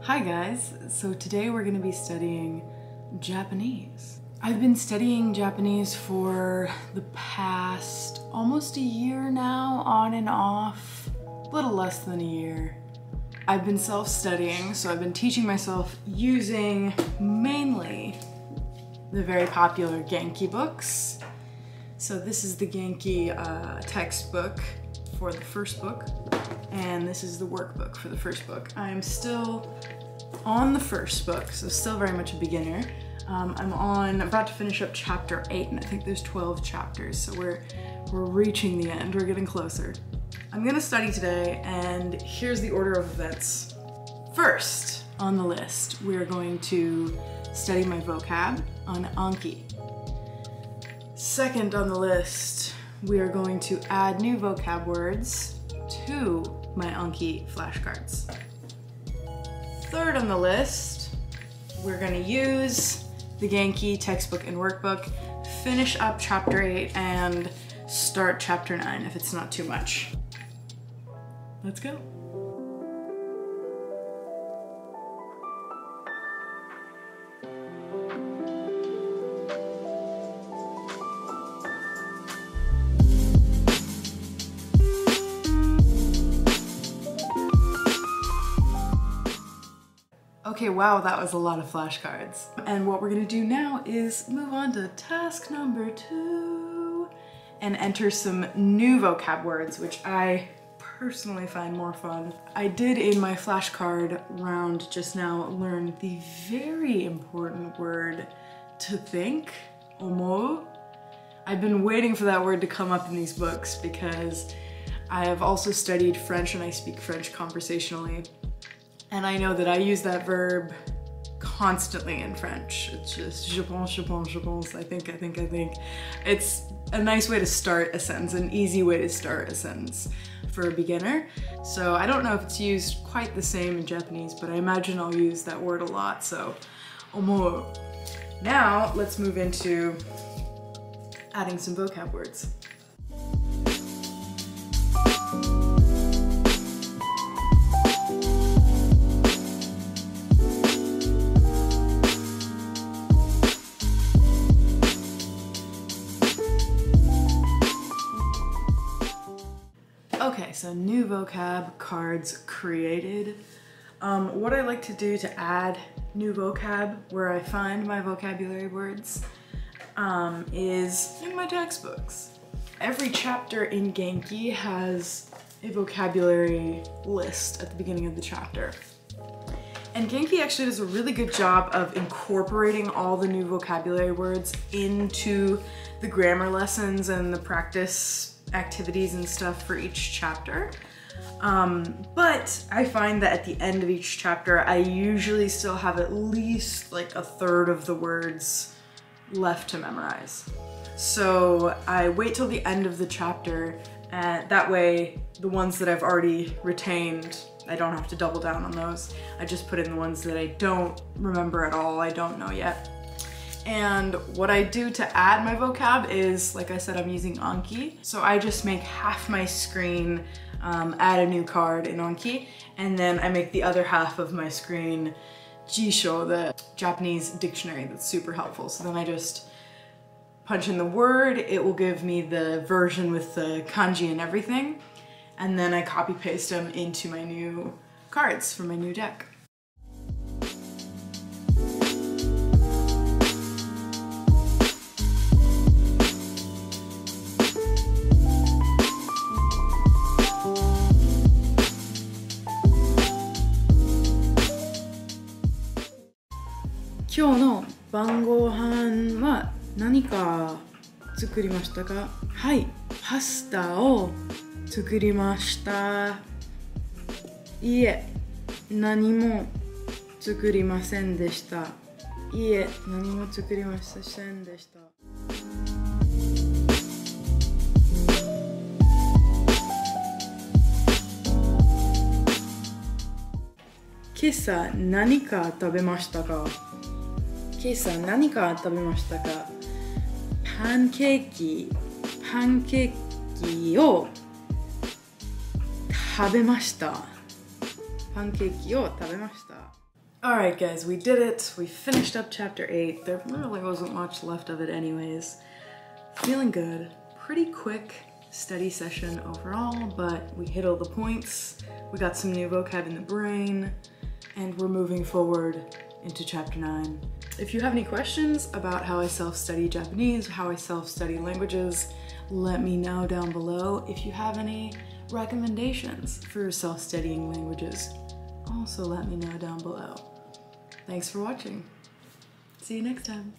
Hi guys, so today we're going to be studying Japanese. I've been studying Japanese for the past almost a year now, on and off, a little less than a year. I've been self-studying, so I've been teaching myself using mainly the very popular Genki books. So this is the Genki textbook for the first book, and this is the workbook for the first book. I'm still on the first book, so still very much a beginner. I'm about to finish up chapter 8, and I think there's 12 chapters, so we're reaching the end, we're getting closer. I'm gonna study today, and here's the order of events. First on the list, we're going to study my vocab on Anki. Second on the list, we are going to add new vocab words to my Anki flashcards. Third on the list, we're going to use the Genki textbook and workbook, finish up chapter 8, and start chapter 9 if it's not too much. Let's go. Okay, wow, that was a lot of flashcards. And what we're gonna do now is move on to task number 2 and enter some new vocab words, which I personally find more fun. I did in my flashcard round just now learn the very important word to think, omo. I've been waiting for that word to come up in these books because I have also studied French and I speak French conversationally. And I know that I use that verb constantly in French. It's just je pense, I think. It's a nice way to start a sentence, an easy way to start a sentence for a beginner. So I don't know if it's used quite the same in Japanese, but I imagine I'll use that word a lot, so omo. Now let's move into adding some vocab words. Okay, so new vocab cards created. What I like to do to add new vocab where I find my vocabulary words is in my textbooks. Every chapter in Genki has a vocabulary list at the beginning of the chapter. And Genki actually does a really good job of incorporating all the new vocabulary words into the grammar lessons and the practice activities and stuff for each chapter. But I find that at the end of each chapter, I usually still have at least like a third of the words left to memorize. So I wait till the end of the chapter, and that way the ones that I've already retained, I don't have to double down on those. I just put in the ones that I don't remember at all, I don't know yet. And what I do to add my vocab is, like I said, I'm using Anki. So I just make half my screen, add a new card in Anki, and then I make the other half of my screen Jisho, the Japanese dictionary that's super helpful. So then I just punch in the word, it will give me the version with the kanji and everything, and then I copy paste them into my new cards for my new deck.今日の晩ご飯は何か作りましたか？はい、パスタを作りました。いえ、何も作りませんでした。いえ、何も作りませんでした。今朝何か食べましたか？今朝何か食べましたか？パンケーキを食べました。パンケーキを食べました。Alright guys, we did it. We finished up chapter 8. There really wasn't much left of it anyways. Feeling good. Pretty quick study session overall, but we hit all the points. We got some new vocab in the brain, and we're moving forward into chapter 9. If you have any questions about how I self-study Japanese, how I self-study languages, let me know down below. If you have any recommendations for self-studying languages, also let me know down below. Thanks for watching. See you next time.